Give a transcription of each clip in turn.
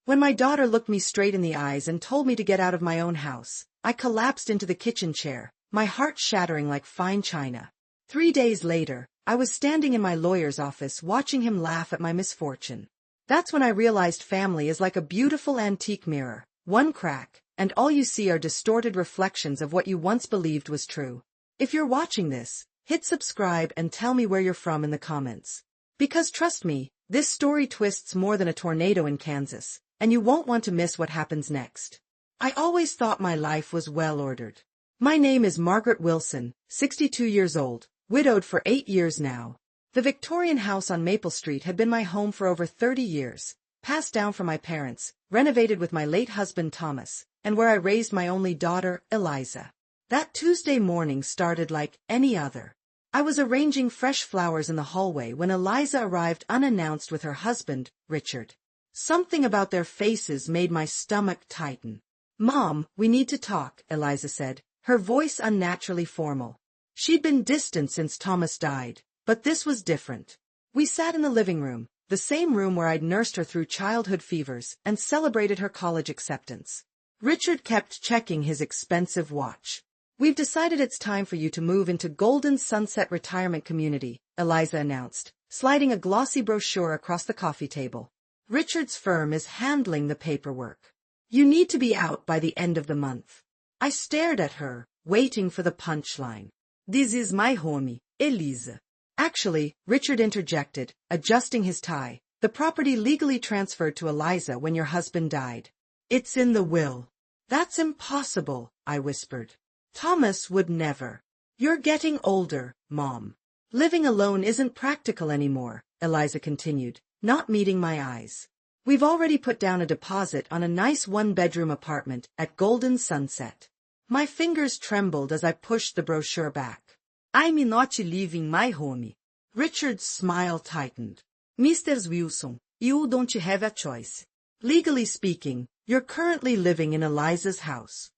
When my daughter looked me straight in the eyes and told me to get out of my own house, I collapsed into the kitchen chair, my heart shattering like fine china. 3 days later, I was standing in my lawyer's office watching him laugh at my misfortune. That's when I realized family is like a beautiful antique mirror, one crack, and all you see are distorted reflections of what you once believed was true. If you're watching this, hit subscribe and tell me where you're from in the comments. Because trust me, this story twists more than a tornado in Kansas, and you won't want to miss what happens next. I always thought my life was well ordered. My name is Margaret Wilson, 62 years old, widowed for 8 years now. The Victorian house on Maple Street had been my home for over 30 years, passed down from my parents, renovated with my late husband Thomas, and where I raised my only daughter, Eliza. That Tuesday morning started like any other. I was arranging fresh flowers in the hallway when Eliza arrived unannounced with her husband, Richard. Something about their faces made my stomach tighten. "Mom, we need to talk," Eliza said, her voice unnaturally formal. She'd been distant since Thomas died, but this was different. We sat in the living room, the same room where I'd nursed her through childhood fevers and celebrated her college acceptance. Richard kept checking his expensive watch. "We've decided it's time for you to move into Golden Sunset Retirement Community," Eliza announced, sliding a glossy brochure across the coffee table. "Richard's firm is handling the paperwork. You need to be out by the end of the month." I stared at her, waiting for the punchline. "This is my homie, Eliza." "Actually," Richard interjected, adjusting his tie, "the property legally transferred to Eliza when your husband died. It's in the will." "That's impossible," I whispered. "Thomas would never." "You're getting older, Mom. Living alone isn't practical anymore," Eliza continued, not meeting my eyes. "We've already put down a deposit on a nice one-bedroom apartment at Golden Sunset." My fingers trembled as I pushed the brochure back. "I'm not leaving my home." Richard's smile tightened. "Mr. Wilson, you don't have a choice. Legally speaking, you're currently living in Eliza's house.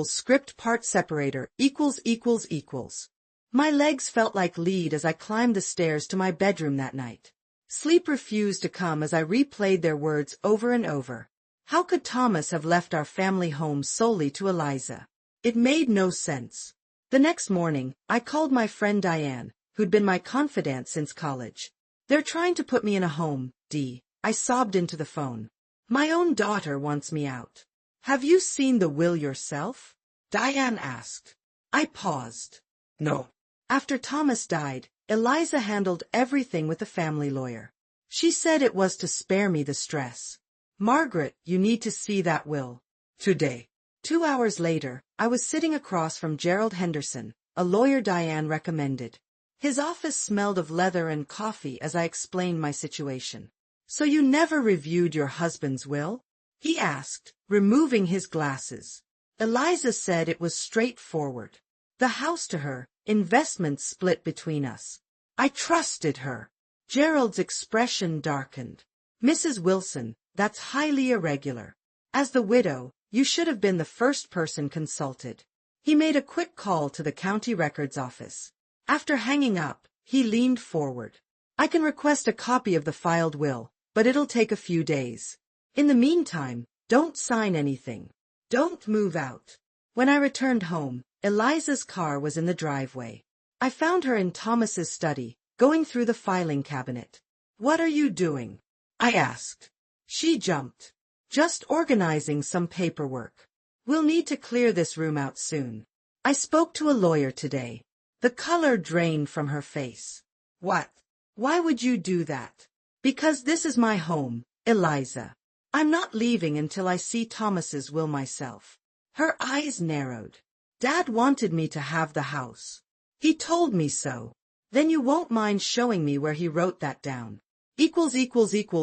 Script part separator ===. My legs felt like lead as I climbed the stairs to my bedroom that night. Sleep refused to come as I replayed their words over and over. How could Thomas have left our family home solely to Eliza? It made no sense. The next morning, I called my friend Diane, who'd been my confidant since college. "They're trying to put me in a home, Dee," I sobbed into the phone. "My own daughter wants me out." "Have you seen the will yourself?" Diane asked. I paused. "No." After Thomas died, Eliza handled everything with the family lawyer. She said it was to spare me the stress. "Margaret, you need to see that will. Today." 2 hours later, I was sitting across from Gerald Henderson, a lawyer Diane recommended. His office smelled of leather and coffee as I explained my situation. "So you never reviewed your husband's will?" he asked, removing his glasses. Eliza said it was straightforward. The house to her, investments split between us. I trusted her. Gerald's expression darkened. "Mrs. Wilson, that's highly irregular. As the widow, you should have been the first person consulted." He made a quick call to the county records office. After hanging up, he leaned forward. "I can request a copy of the filed will, but it'll take a few days. In the meantime, don't sign anything. Don't move out." When I returned home, Eliza's car was in the driveway. I found her in Thomas's study, going through the filing cabinet. "What are you doing?" I asked. She jumped. "Just organizing some paperwork. We'll need to clear this room out soon. I spoke to a lawyer today." The color drained from her face. "What? Why would you do that?" "Because this is my home, Eliza. I'm not leaving until I see Thomas's will myself." Her eyes narrowed. "Dad wanted me to have the house. He told me so." "Then you won't mind showing me where he wrote that down."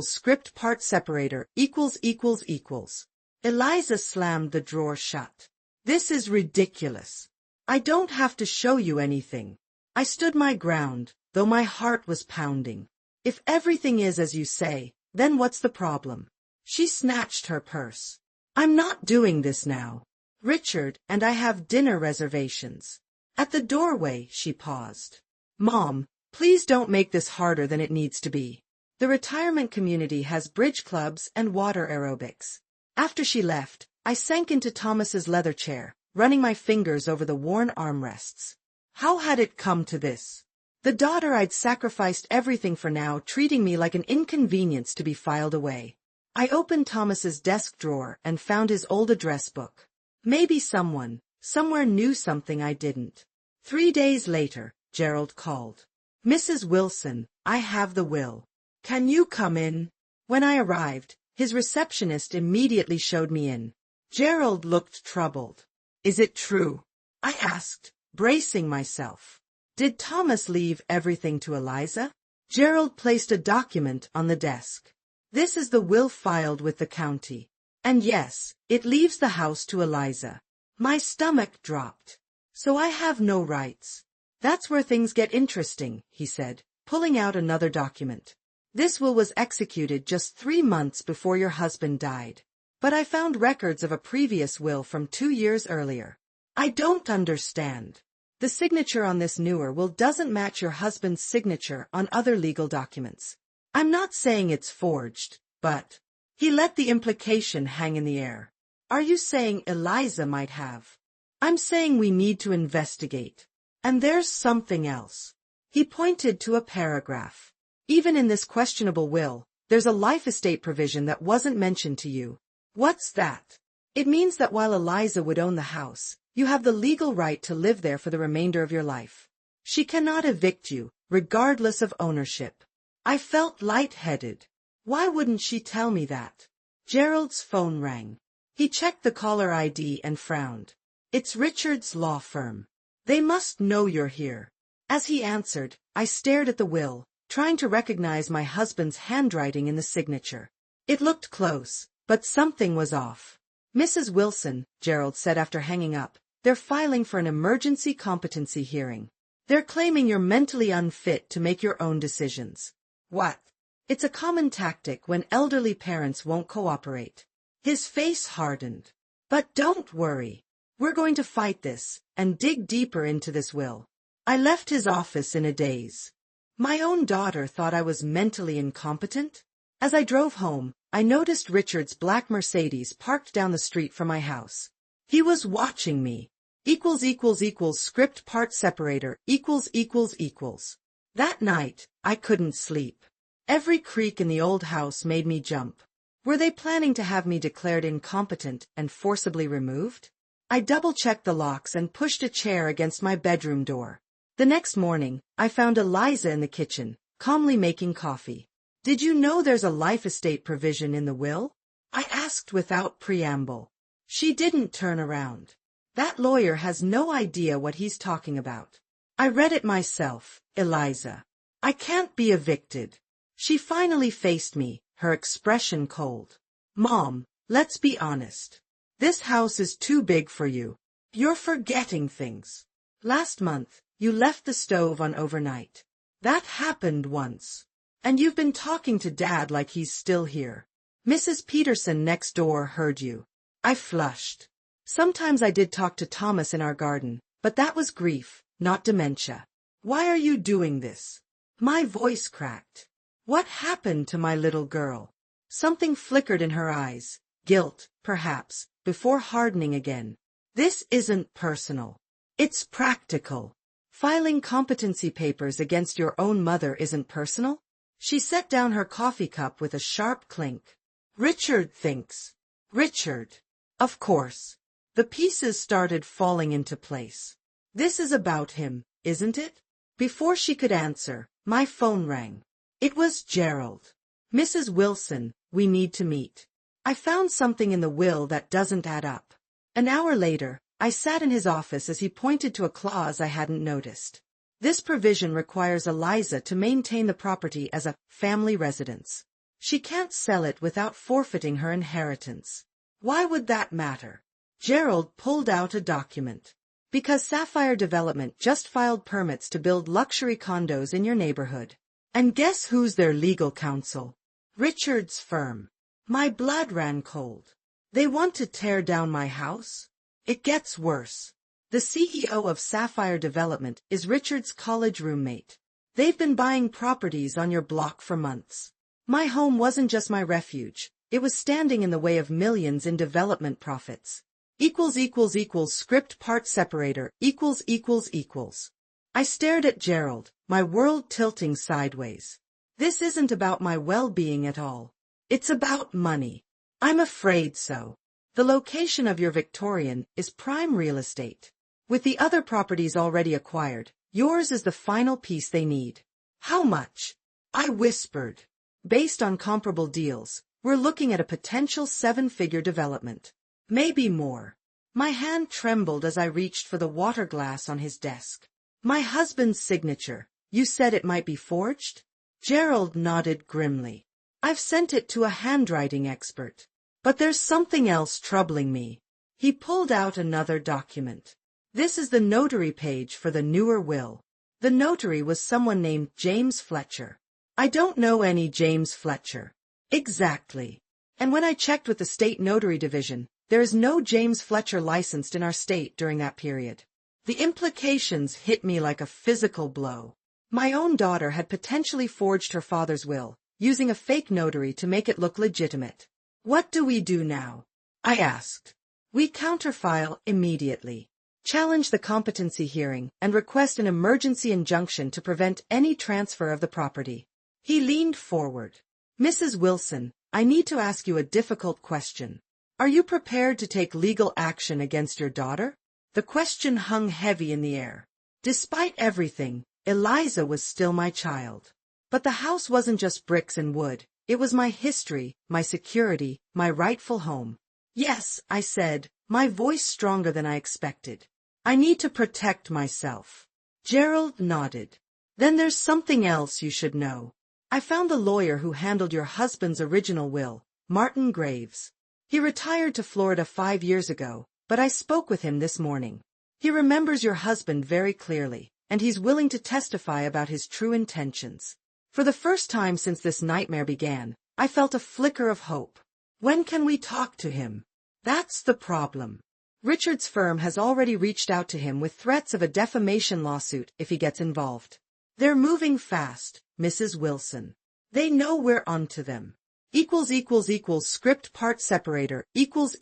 Script part separator ===. Eliza slammed the drawer shut. "This is ridiculous. I don't have to show you anything." I stood my ground, though my heart was pounding. "If everything is as you say, then what's the problem?" She snatched her purse. "I'm not doing this now. Richard and I have dinner reservations." At the doorway, she paused. "Mom, please don't make this harder than it needs to be." The retirement community has bridge clubs and water aerobics. After she left, I sank into Thomas's leather chair, running my fingers over the worn armrests. How had it come to this? The daughter I'd sacrificed everything for now treating me like an inconvenience to be filed away. I opened Thomas's desk drawer and found his old address book. Maybe someone, somewhere knew something I didn't. 3 days later, Gerald called. Mrs. Wilson, I have the will. Can you come in? When I arrived, his receptionist immediately showed me in. Gerald looked troubled. Is it true? I asked, bracing myself. Did Thomas leave everything to Eliza? Gerald placed a document on the desk. This is the will filed with the county. And yes, it leaves the house to Eliza. My stomach dropped. So I have no rights. That's where things get interesting, he said, pulling out another document. This will was executed just 3 months before your husband died. But I found records of a previous will from 2 years earlier. I don't understand. The signature on this newer will doesn't match your husband's signature on other legal documents. I'm not saying it's forged, but... He let the implication hang in the air. Are you saying Eliza might have? I'm saying we need to investigate. And there's something else. He pointed to a paragraph. Even in this questionable will, there's a life estate provision that wasn't mentioned to you. What's that? It means that while Eliza would own the house, you have the legal right to live there for the remainder of your life. She cannot evict you, regardless of ownership. I felt lightheaded. Why wouldn't she tell me that? Gerald's phone rang. He checked the caller ID and frowned. It's Richard's law firm. They must know you're here. As he answered, I stared at the will, trying to recognize my husband's handwriting in the signature. It looked close, but something was off. Mrs. Wilson, Gerald said after hanging up, they're filing for an emergency competency hearing. They're claiming you're mentally unfit to make your own decisions. What? It's a common tactic when elderly parents won't cooperate. His face hardened. But don't worry. We're going to fight this and dig deeper into this will. I left his office in a daze. My own daughter thought I was mentally incompetent. As I drove home, I noticed Richard's black Mercedes parked down the street from my house. He was watching me. Script part separator ===. That night, I couldn't sleep. Every creak in the old house made me jump. Were they planning to have me declared incompetent and forcibly removed? I double-checked the locks and pushed a chair against my bedroom door. The next morning, I found Eliza in the kitchen, calmly making coffee. Did you know there's a life estate provision in the will? I asked without preamble. She didn't turn around. That lawyer has no idea what he's talking about. I read it myself, Eliza. I can't be evicted. She finally faced me, her expression cold. Mom, let's be honest. This house is too big for you. You're forgetting things. Last month, you left the stove on overnight. That happened once. And you've been talking to Dad like he's still here. Mrs. Peterson next door heard you. I flushed. Sometimes I did talk to Thomas in our garden, but that was grief, not dementia. Why are you doing this? My voice cracked. What happened to my little girl? Something flickered in her eyes, guilt, perhaps, before hardening again. This isn't personal. It's practical. Filing competency papers against your own mother isn't personal? She set down her coffee cup with a sharp clink. Richard thinks. Richard. Of course. The pieces started falling into place. This is about him, isn't it? Before she could answer, my phone rang. It was Gerald. Mrs. Wilson, we need to meet. I found something in the will that doesn't add up. An hour later, I sat in his office as he pointed to a clause I hadn't noticed. This provision requires Eliza to maintain the property as a family residence. She can't sell it without forfeiting her inheritance. Why would that matter? Gerald pulled out a document. Because Sapphire Development just filed permits to build luxury condos in your neighborhood. And guess who's their legal counsel? Richard's firm. My blood ran cold. They want to tear down my house? It gets worse. The CEO of Sapphire Development is Richard's college roommate. They've been buying properties on your block for months. My home wasn't just my refuge, it was standing in the way of millions in development profits. Script part separator equals. I stared at Gerald, my world tilting sideways. This isn't about my well-being at all. It's about money. I'm afraid so. The location of your Victorian is prime real estate. With the other properties already acquired, yours is the final piece they need. How much? I whispered. Based on comparable deals, we're looking at a potential 7-figure development. Maybe more. My hand trembled as I reached for the water glass on his desk. My husband's signature. You said it might be forged? Gerald nodded grimly. I've sent it to a handwriting expert. But there's something else troubling me. He pulled out another document. This is the notary page for the newer will. The notary was someone named James Fletcher. I don't know any James Fletcher. Exactly. And when I checked with the state notary division, there is no James Fletcher licensed in our state during that period. The implications hit me like a physical blow. My own daughter had potentially forged her father's will, using a fake notary to make it look legitimate. What do we do now? I asked. We counterfile immediately. Challenge the competency hearing and request an emergency injunction to prevent any transfer of the property. He leaned forward. Mrs. Wilson, I need to ask you a difficult question. Are you prepared to take legal action against your daughter? The question hung heavy in the air. Despite everything, Eliza was still my child. But the house wasn't just bricks and wood. It was my history, my security, my rightful home. Yes, I said, my voice stronger than I expected. I need to protect myself. Gerald nodded. Then there's something else you should know. I found the lawyer who handled your husband's original will, Martin Graves. He retired to Florida 5 years ago, but I spoke with him this morning. He remembers your husband very clearly, and he's willing to testify about his true intentions. For the first time since this nightmare began, I felt a flicker of hope. When can we talk to him? That's the problem. Richard's firm has already reached out to him with threats of a defamation lawsuit if he gets involved. They're moving fast, Mrs. Wilson. They know we're onto them. Script part separator equals.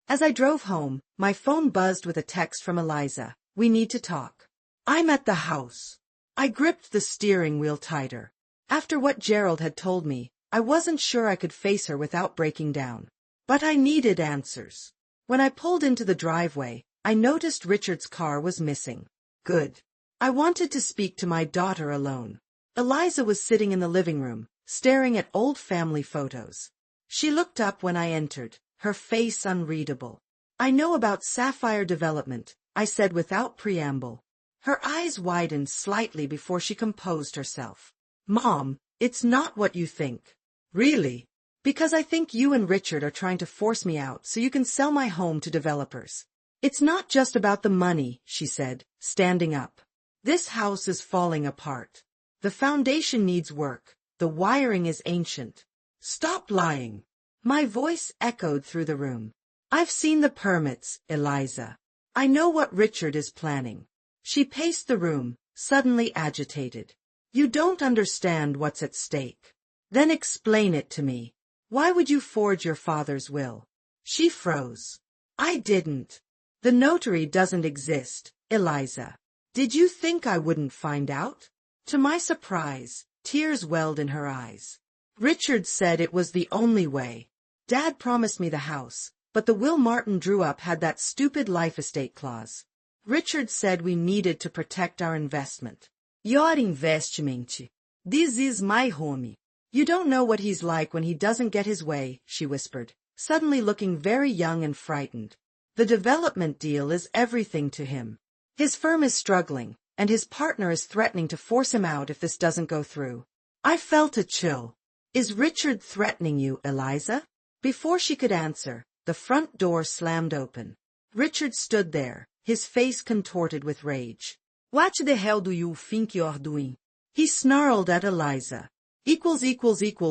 As I drove home, my phone buzzed with a text from Eliza. We need to talk. I'm at the house. I gripped the steering wheel tighter. After what Gerald had told me, I wasn't sure I could face her without breaking down. But I needed answers. When I pulled into the driveway, I noticed Richard's car was missing. Good. I wanted to speak to my daughter alone. Eliza was sitting in the living room, staring at old family photos. She looked up when I entered, her face unreadable. I know about Sapphire Development, I said without preamble. Her eyes widened slightly before she composed herself. Mom, it's not what you think. Really? Because I think you and Richard are trying to force me out so you can sell my home to developers. It's not just about the money, she said, standing up. This house is falling apart. The foundation needs work. The wiring is ancient. Stop lying. My voice echoed through the room. I've seen the permits, Eliza. I know what Richard is planning. She paced the room, suddenly agitated. You don't understand what's at stake. Then explain it to me. Why would you forge your father's will? She froze. I didn't. The notary doesn't exist, Eliza. Did you think I wouldn't find out? To my surprise, tears welled in her eyes. Richard said it was the only way. Dad promised me the house, but the will Martin drew up had that stupid life estate clause. Richard said we needed to protect our investment. Your investment. This is my home. You don't know what he's like when he doesn't get his way, she whispered, suddenly looking very young and frightened. The development deal is everything to him. His firm is struggling, and his partner is threatening to force him out if this doesn't go through. I felt a chill. Is Richard threatening you, Eliza? Before she could answer, the front door slammed open. Richard stood there, his face contorted with rage. What the hell do you think you're doing? He snarled at Eliza.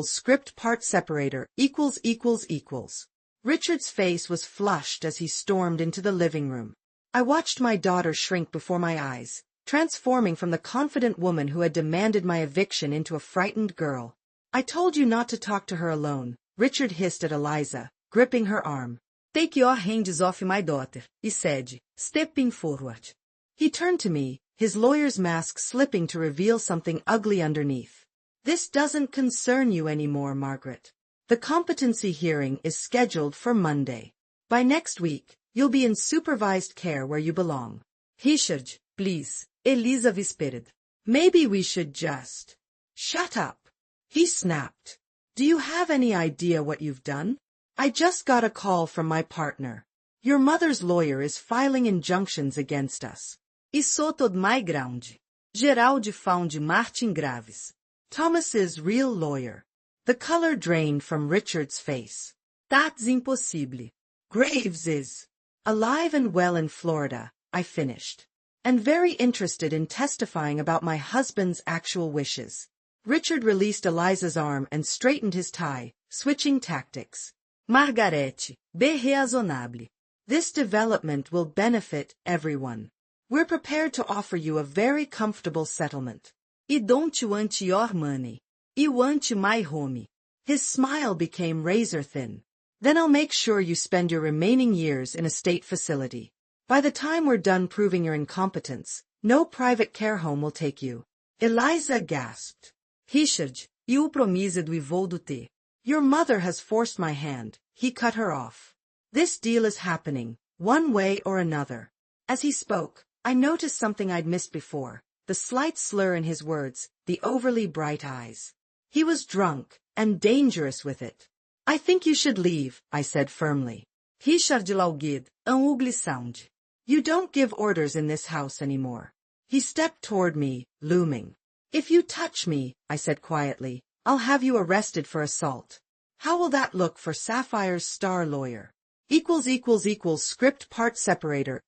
Script part separator equals. Richard's face was flushed as he stormed into the living room. I watched my daughter shrink before my eyes, transforming from the confident woman who had demanded my eviction into a frightened girl. I told you not to talk to her alone, Richard hissed at Eliza, gripping her arm. Take your hands off my daughter, he said, stepping forward. He turned to me, his lawyer's mask slipping to reveal something ugly underneath. This doesn't concern you anymore, Margaret. The competency hearing is scheduled for Monday. By next week, you'll be in supervised care where you belong. Richard, please, Eliza whispered. Maybe we should just... Shut up. He snapped. Do you have any idea what you've done? I just got a call from my partner. Your mother's lawyer is filing injunctions against us. Isso todo my ground. Gerald found Martin Graves. Thomas's real lawyer. The color drained from Richard's face. That's impossible. Graves is alive and well in Florida, I finished. And very interested in testifying about my husband's actual wishes. Richard released Eliza's arm and straightened his tie, switching tactics. Margaret, be raisonnable. This development will benefit everyone. We're prepared to offer you a very comfortable settlement. I don't want your money. I want my home. His smile became razor-thin. Then I'll make sure you spend your remaining years in a state facility. By the time we're done proving your incompetence, no private care home will take you. Eliza gasped. Richard, eu promise do vou do te. Your mother has forced my hand, he cut her off. This deal is happening, one way or another. As he spoke, I noticed something I'd missed before, the slight slur in his words, the overly bright eyes. He was drunk, and dangerous with it. I think you should leave, I said firmly. Richard Laugid, ugly sound. You don't give orders in this house anymore. He stepped toward me, looming. If you touch me, I said quietly, I'll have you arrested for assault. How will that look for Sapphire's star lawyer? Script part separator,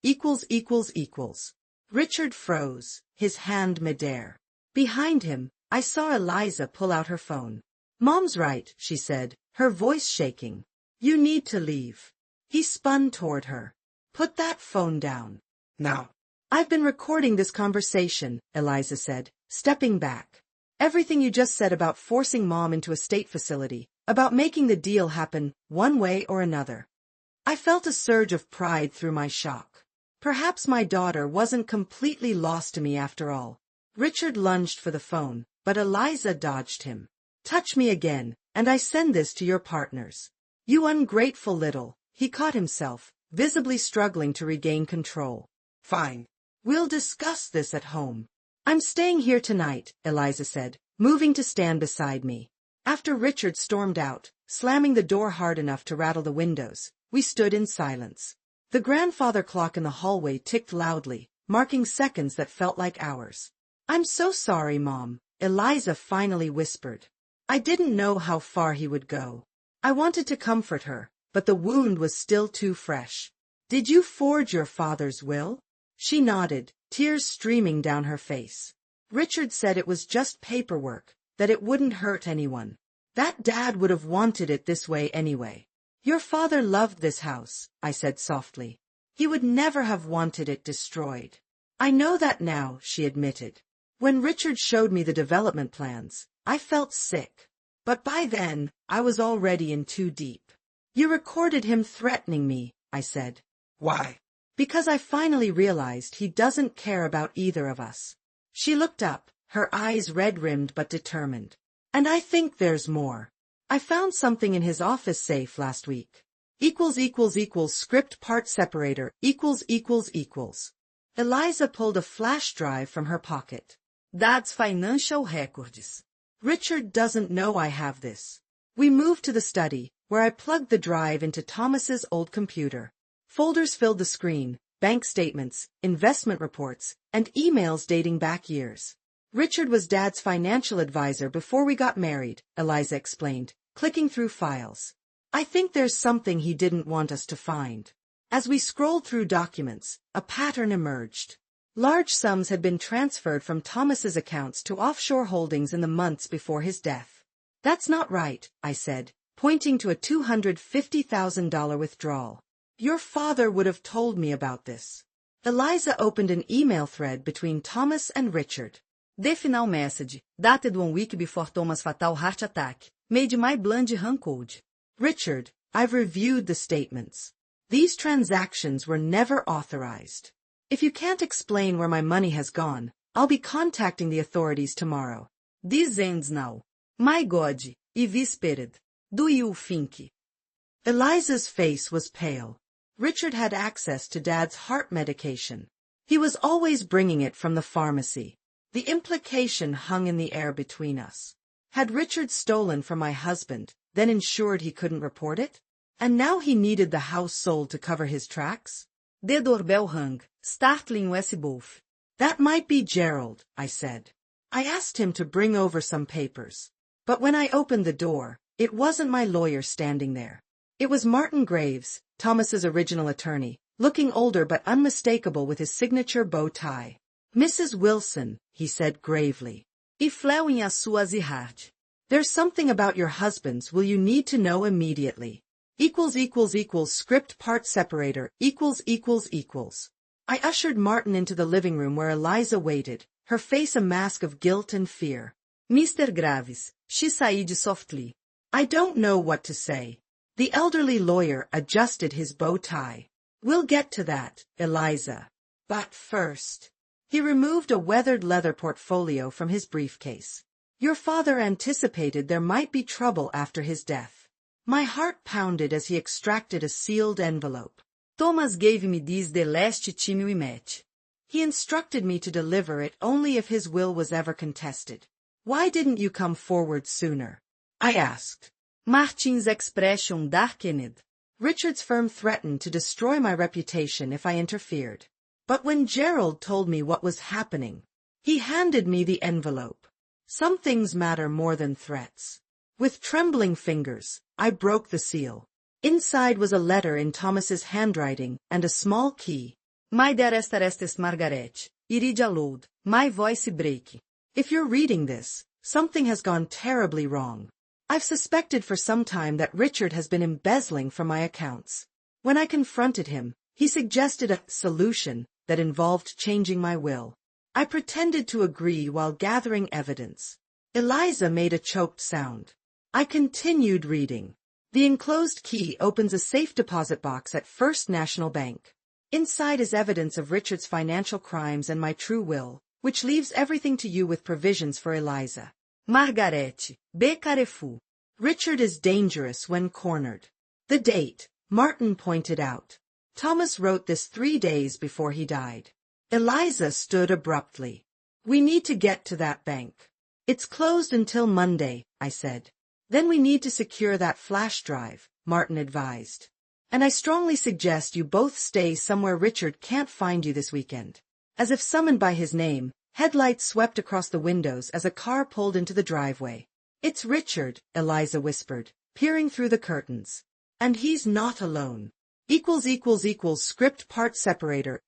Richard froze, his hand midair. Behind him, I saw Eliza pull out her phone. Mom's right, she said, her voice shaking. You need to leave. He spun toward her. Put that phone down. Now. I've been recording this conversation, Eliza said, stepping back. Everything you just said about forcing Mom into a state facility, about making the deal happen one way or another. I felt a surge of pride through my shock. Perhaps my daughter wasn't completely lost to me after all. Richard lunged for the phone, but Eliza dodged him. Touch me again, and I send this to your partners. You ungrateful little, he caught himself, visibly struggling to regain control. Fine. We'll discuss this at home. I'm staying here tonight, Eliza said, moving to stand beside me. After Richard stormed out, slamming the door hard enough to rattle the windows, we stood in silence. The grandfather clock in the hallway ticked loudly, marking seconds that felt like hours. I'm so sorry, Mom, Eliza finally whispered. I didn't know how far he would go. I wanted to comfort her, but the wound was still too fresh. Did you forge your father's will? She nodded, tears streaming down her face. Richard said it was just paperwork, that it wouldn't hurt anyone. That Dad would have wanted it this way anyway. Your father loved this house, I said softly. He would never have wanted it destroyed. I know that now, she admitted. When Richard showed me the development plans, I felt sick. But by then, I was already in too deep. You recorded him threatening me, I said. Why? Because I finally realized he doesn't care about either of us. She looked up, her eyes red-rimmed but determined. And I think there's more. I found something in his office safe last week. Script part separator, Eliza pulled a flash drive from her pocket. That's financial records. Richard doesn't know I have this. We moved to the study, where I plugged the drive into Thomas's old computer. Folders filled the screen, bank statements, investment reports, and emails dating back years. Richard was Dad's financial advisor before we got married, Eliza explained, clicking through files. I think there's something he didn't want us to find. As we scrolled through documents, a pattern emerged. Large sums had been transferred from Thomas's accounts to offshore holdings in the months before his death. That's not right, I said, pointing to a $250,000 withdrawal. Your father would have told me about this. Eliza opened an email thread between Thomas and Richard. The final message, dated 1 week before Thomas' fatal heart attack, made my blood run cold. Richard, I've reviewed the statements. These transactions were never authorized. If you can't explain where my money has gone, I'll be contacting the authorities tomorrow. This ends now. My God, I've espered. Do you think? Eliza's face was pale. Richard had access to Dad's heart medication. He was always bringing it from the pharmacy. The implication hung in the air between us. Had Richard stolen from my husband, then ensured he couldn't report it? And now he needed the house sold to cover his tracks? The doorbell rang, startling us both. That might be Gerald, I said. I asked him to bring over some papers. But when I opened the door, it wasn't my lawyer standing there. It was Martin Graves, Thomas's original attorney, looking older but unmistakable with his signature bow tie. Mrs. Wilson, he said gravely. E fleu em as suas heart. There's something about your husband's will you need to know immediately. Script part separator, I ushered Martin into the living room where Eliza waited, her face a mask of guilt and fear. Mr. Graves, she said softly. I don't know what to say. The elderly lawyer adjusted his bow tie. We'll get to that, Eliza. But first. He removed a weathered leather portfolio from his briefcase. Your father anticipated there might be trouble after his death. My heart pounded as he extracted a sealed envelope. Thomas gave me this the last time we met. He instructed me to deliver it only if his will was ever contested. Why didn't you come forward sooner? I asked. Martin's expression darkened. Richard's firm threatened to destroy my reputation if I interfered. But when Gerald told me what was happening, he handed me the envelope. Some things matter more than threats. With trembling fingers, I broke the seal. Inside was a letter in Thomas's handwriting and a small key. My dearest Arestes Margaret, Iridia Load, my voice break. If you're reading this, something has gone terribly wrong. I've suspected for some time that Richard has been embezzling from my accounts. When I confronted him, he suggested a solution that involved changing my will. I pretended to agree while gathering evidence. Eliza made a choked sound. I continued reading. The enclosed key opens a safe deposit box at First National Bank. Inside is evidence of Richard's financial crimes and my true will, which leaves everything to you with provisions for Eliza. Margaret, be careful. Richard is dangerous when cornered. The date, Martin pointed out. Thomas wrote this 3 days before he died. Eliza stood abruptly. We need to get to that bank. It's closed until Monday, I said. Then we need to secure that flash drive, Martin advised. And I strongly suggest you both stay somewhere Richard can't find you this weekend. As if summoned by his name, headlights swept across the windows as a car pulled into the driveway. It's Richard, Eliza whispered, peering through the curtains. And he's not alone. Script part separator,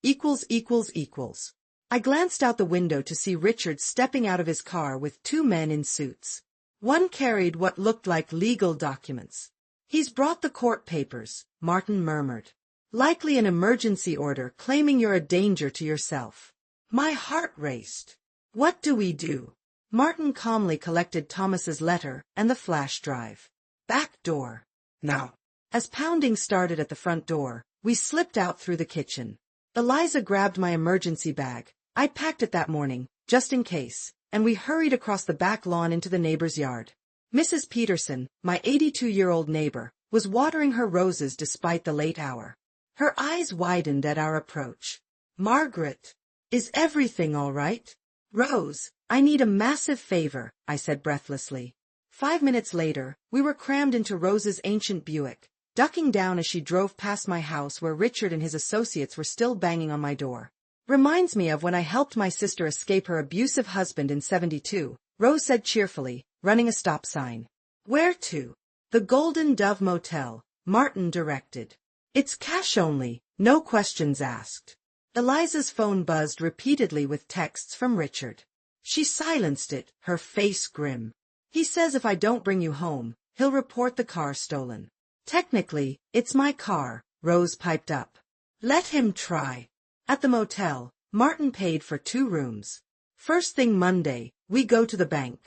I glanced out the window to see Richard stepping out of his car with 2 men in suits. One carried what looked like legal documents. He's brought the court papers, Martin murmured. Likely an emergency order claiming you're a danger to yourself. My heart raced. What do we do? Martin calmly collected Thomas's letter and the flash drive. Back door. Now. As pounding started at the front door, we slipped out through the kitchen. Eliza grabbed my emergency bag. I packed it that morning, just in case, and we hurried across the back lawn into the neighbor's yard. Mrs. Peterson, my 82-year-old neighbor, was watering her roses despite the late hour. Her eyes widened at our approach. Margaret, is everything all right? Rose, I need a massive favor, I said breathlessly. 5 minutes later, we were crammed into Rose's ancient Buick, ducking down as she drove past my house where Richard and his associates were still banging on my door. Reminds me of when I helped my sister escape her abusive husband in '72, Rose said cheerfully, running a stop sign. Where to? The Golden Dove Motel, Martin directed. It's cash only, no questions asked. Eliza's phone buzzed repeatedly with texts from Richard. She silenced it, her face grim. He says if I don't bring you home, he'll report the car stolen. Technically, it's my car, Rose piped up. Let him try. At the motel, Martin paid for 2 rooms. First thing Monday, we go to the bank.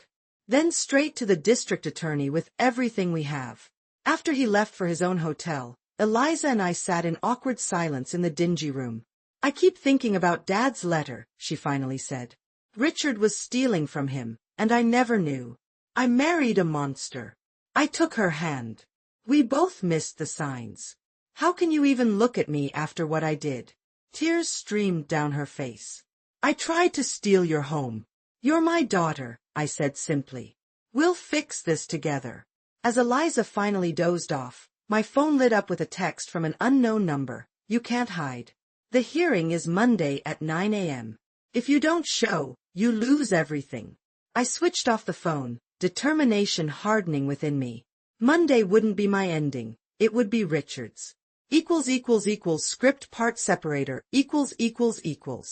Then straight to the district attorney with everything we have. After he left for his own hotel, Eliza and I sat in awkward silence in the dingy room. I keep thinking about Dad's letter, she finally said. Richard was stealing from him, and I never knew. I married a monster. I took her hand. We both missed the signs. How can you even look at me after what I did? Tears streamed down her face. I tried to steal your home. You're my daughter, I said simply. We'll fix this together. As Eliza finally dozed off, my phone lit up with a text from an unknown number. You can't hide. The hearing is Monday at 9 a.m. If you don't show, you lose everything. I switched off the phone, determination hardening within me. Monday wouldn't be my ending, it would be Richard's. Script part separator ===.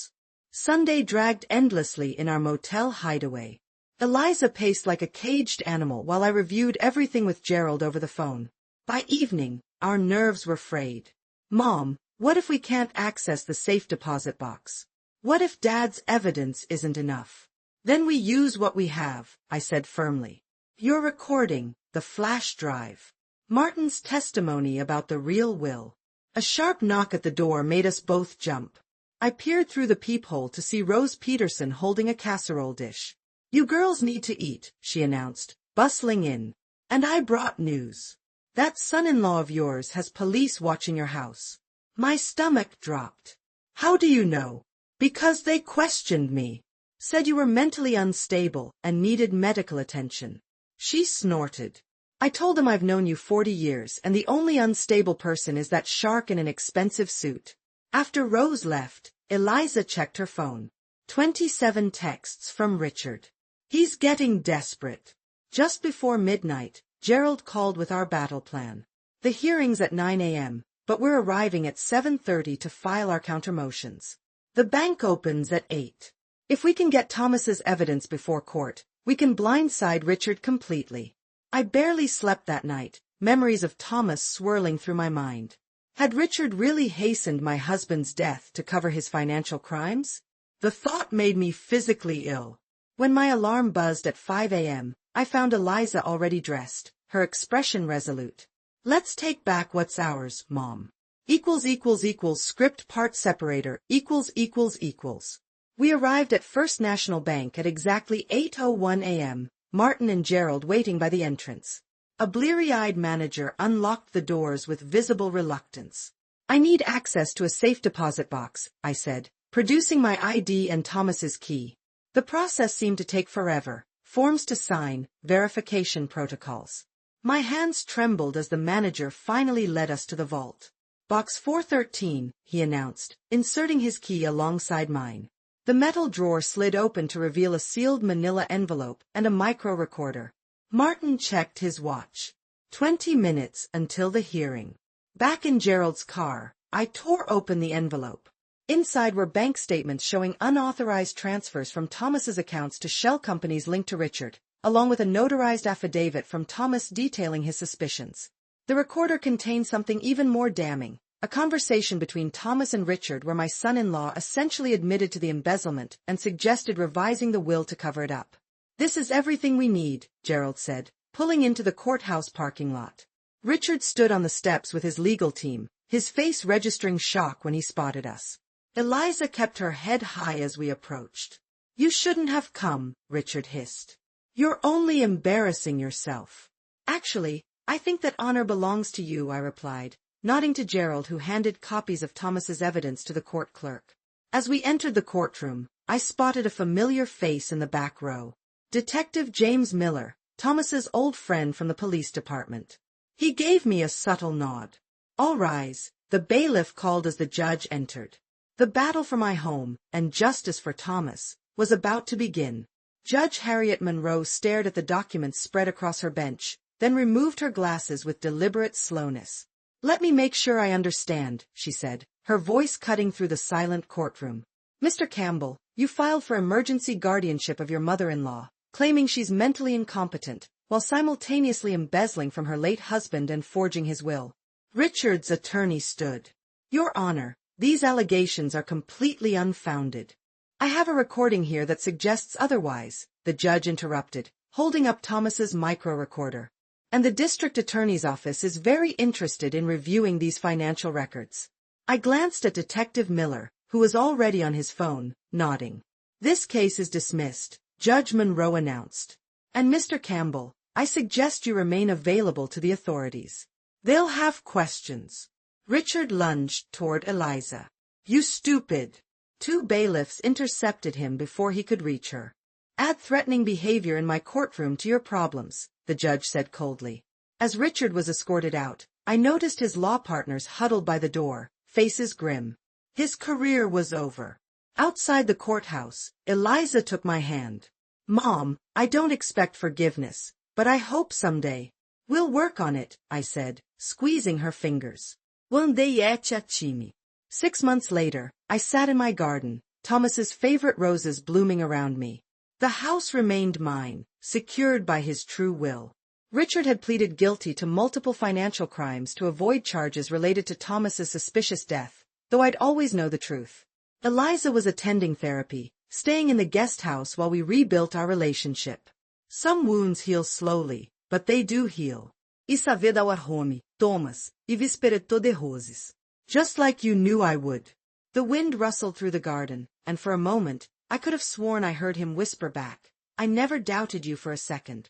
Sunday dragged endlessly in our motel hideaway. Eliza paced like a caged animal while I reviewed everything with Gerald over the phone. By evening, our nerves were frayed. Mom, what if we can't access the safe deposit box? What if Dad's evidence isn't enough? Then we use what we have, I said firmly. Your recording, the flash drive. Martin's testimony about the real will. A sharp knock at the door made us both jump. I peered through the peephole to see Rose Peterson holding a casserole dish. You girls need to eat, she announced, bustling in. And I brought news. That son-in-law of yours has police watching your house. My stomach dropped. How do you know? Because they questioned me. Said you were mentally unstable and needed medical attention. She snorted. I told them I've known you 40 years and the only unstable person is that shark in an expensive suit. After Rose left, Eliza checked her phone. 27 texts from Richard. He's getting desperate. Just before midnight, Gerald called with our battle plan. The hearing's at 9 a.m., but we're arriving at 7:30 to file our countermotions. The bank opens at 8. If we can get Thomas's evidence before court, we can blindside Richard completely. I barely slept that night, memories of Thomas swirling through my mind. Had Richard really hastened my husband's death to cover his financial crimes? The thought made me physically ill. When my alarm buzzed at 5 a.m., I found Eliza already dressed, her expression resolute. Let's take back what's ours, Mom. Script part separator ===. We arrived at First National Bank at exactly 8:01 a.m., Martin and Gerald waiting by the entrance. A bleary-eyed manager unlocked the doors with visible reluctance. I need access to a safe deposit box, I said, producing my ID and Thomas's key. The process seemed to take forever, forms to sign, verification protocols. My hands trembled as the manager finally led us to the vault. Box 413, he announced, inserting his key alongside mine. The metal drawer slid open to reveal a sealed manila envelope and a micro-recorder. Martin checked his watch. 20 minutes until the hearing. Back in Gerald's car, I tore open the envelope. Inside were bank statements showing unauthorized transfers from Thomas's accounts to shell companies linked to Richard, along with a notarized affidavit from Thomas detailing his suspicions. The recorder contained something even more damning, a conversation between Thomas and Richard where my son-in-law essentially admitted to the embezzlement and suggested revising the will to cover it up. This is everything we need, Gerald said, pulling into the courthouse parking lot. Richard stood on the steps with his legal team, his face registering shock when he spotted us. Eliza kept her head high as we approached. You shouldn't have come, Richard hissed. You're only embarrassing yourself. Actually, I think that honor belongs to you, I replied, nodding to Gerald who handed copies of Thomas's evidence to the court clerk. As we entered the courtroom, I spotted a familiar face in the back row. Detective James Miller, Thomas's old friend from the police department. He gave me a subtle nod. All rise, the bailiff called as the judge entered. The battle for my home, and justice for Thomas, was about to begin. Judge Harriet Monroe stared at the documents spread across her bench, then removed her glasses with deliberate slowness. Let me make sure I understand, she said, her voice cutting through the silent courtroom. Mr. Campbell, you filed for emergency guardianship of your mother-in-law, claiming she's mentally incompetent, while simultaneously embezzling from her late husband and forging his will. Richard's attorney stood. Your Honor, these allegations are completely unfounded. I have a recording here that suggests otherwise, the judge interrupted, holding up Thomas's micro-recorder. And the district attorney's office is very interested in reviewing these financial records. I glanced at Detective Miller, who was already on his phone, nodding. This case is dismissed, Judge Monroe announced. And Mr. Campbell, I suggest you remain available to the authorities. They'll have questions. Richard lunged toward Eliza. You stupid! 2 bailiffs intercepted him before he could reach her. Add threatening behavior in my courtroom to your problems, the judge said coldly. As Richard was escorted out, I noticed his law partners huddled by the door, faces grim. His career was over. Outside the courthouse, Eliza took my hand. Mom, I don't expect forgiveness, but I hope someday. We'll work on it, I said, squeezing her fingers. One day at a time. 6 months later, I sat in my garden, Thomas's favorite roses blooming around me. The house remained mine, secured by his true will. Richard had pleaded guilty to multiple financial crimes to avoid charges related to Thomas's suspicious death, though I'd always know the truth. Eliza was attending therapy, staying in the guest house while we rebuilt our relationship. Some wounds heal slowly, but they do heal. E saved our home, Thomas, e vi esperetou de roses. Just like you knew I would. The wind rustled through the garden, and for a moment, I could have sworn I heard him whisper back, I never doubted you for a second.